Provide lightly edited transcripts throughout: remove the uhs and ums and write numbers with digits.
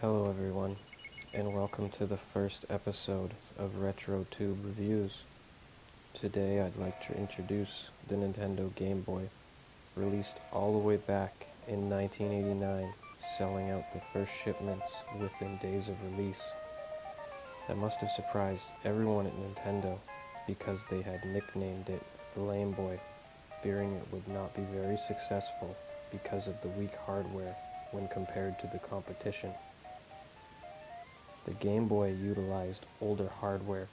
Hello everyone, and welcome to the first episode of Retrotube Reviews. Today I'd like to introduce the Nintendo Game Boy, released all the way back in 1989, selling out the first shipments within days of release. That must have surprised everyone at Nintendo, because they had nicknamed it the Lame Boy, fearing it would not be very successful because of the weak hardware when compared to the competition. The Game Boy utilized older hardware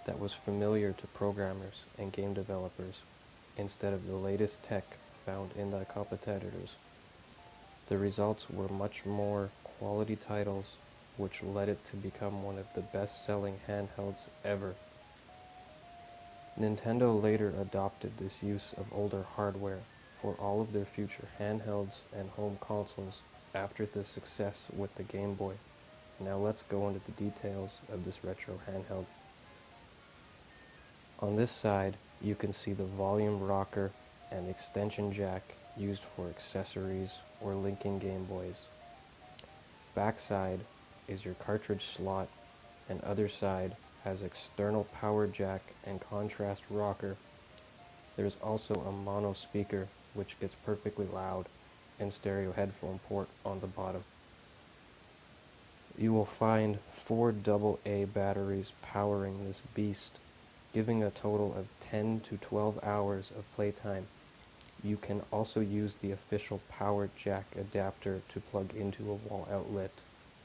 that was familiar to programmers and game developers instead of the latest tech found in the competitors. The results were much more quality titles, which led it to become one of the best-selling handhelds ever. Nintendo later adopted this use of older hardware for all of their future handhelds and home consoles after the success with the Game Boy. Now let's go into the details of this retro handheld. On this side, you can see the volume rocker and extension jack used for accessories or linking Game Boys. Backside is your cartridge slot, and other side has external power jack and contrast rocker. There's also a mono speaker which gets perfectly loud, and stereo headphone port on the bottom. You will find 4 AA batteries powering this beast, giving a total of 10 to 12 hours of playtime. You can also use the official power jack adapter to plug into a wall outlet.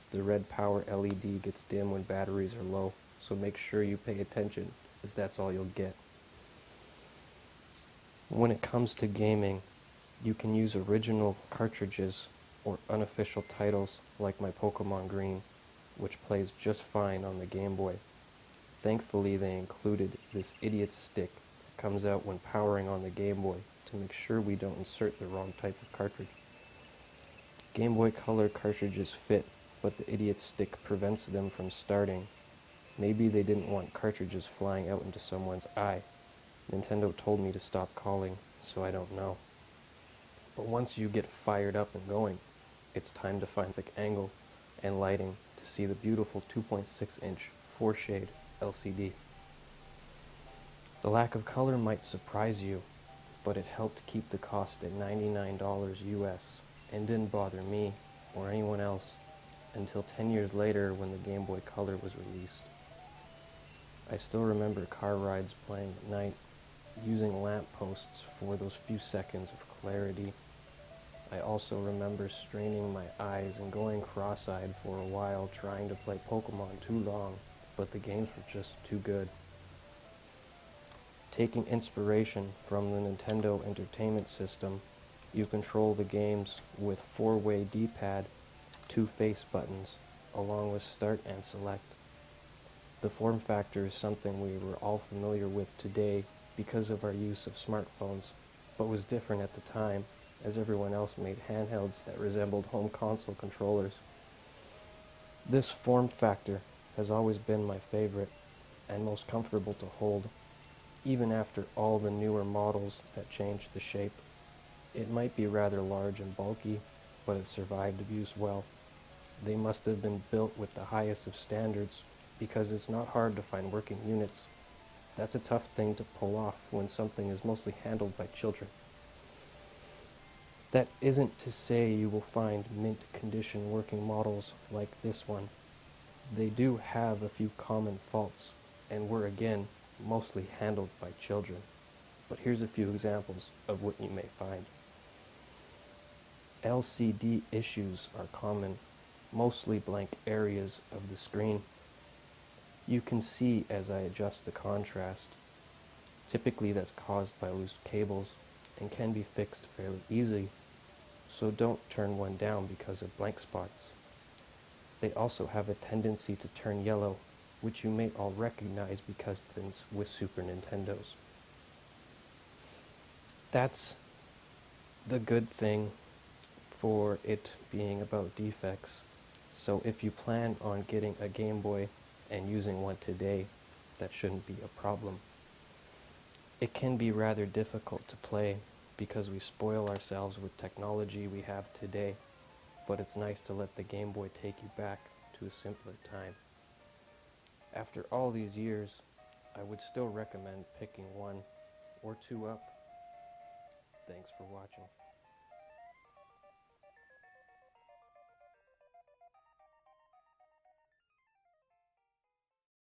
The red power LED gets dim when batteries are low, so make sure you pay attention, as that's all you'll get. When it comes to gaming, you can use original cartridges or unofficial titles like my Pokemon Green, which plays just fine on the Game Boy. Thankfully, they included this idiot stick that comes out when powering on the Game Boy to make sure we don't insert the wrong type of cartridge. Game Boy Color cartridges fit, but the idiot stick prevents them from starting. Maybe they didn't want cartridges flying out into someone's eye. Nintendo told me to stop calling, so I don't know. But once you get fired up and going, it's time to find the angle and lighting to see the beautiful 2.6-inch 4-shade LCD. The lack of color might surprise you, but it helped keep the cost at $99 US and didn't bother me or anyone else until 10 years later when the Game Boy Color was released. I still remember car rides playing at night, using lamp posts for those few seconds of clarity. I also remember straining my eyes and going cross-eyed for a while trying to play Pokemon too long, but the games were just too good. Taking inspiration from the Nintendo Entertainment System, you control the games with 4-way D-pad, 2 face buttons, along with start and select. The form factor is something we were all familiar with today because of our use of smartphones, but was different at the time, as everyone else made handhelds that resembled home console controllers. This form factor has always been my favorite and most comfortable to hold, even after all the newer models that changed the shape. It might be rather large and bulky, but it survived abuse well. They must have been built with the highest of standards, because it's not hard to find working units. That's a tough thing to pull off when something is mostly handled by children. That isn't to say you will find mint condition working models like this one. They do have a few common faults, and were again mostly handled by children. But here's a few examples of what you may find. LCD issues are common, mostly blank areas of the screen. You can see as I adjust the contrast. Typically that's caused by loose cables and can be fixed fairly easily, so don't turn one down because of blank spots. They also have a tendency to turn yellow, which you may all recognize because things with Super Nintendos. That's the good thing for it being about defects. So if you plan on getting a Game Boy and using one today, that shouldn't be a problem. It can be rather difficult to play because we spoil ourselves with technology we have today, but it's nice to let the Game Boy take you back to a simpler time. After all these years, I would still recommend picking one or two up. Thanks for watching.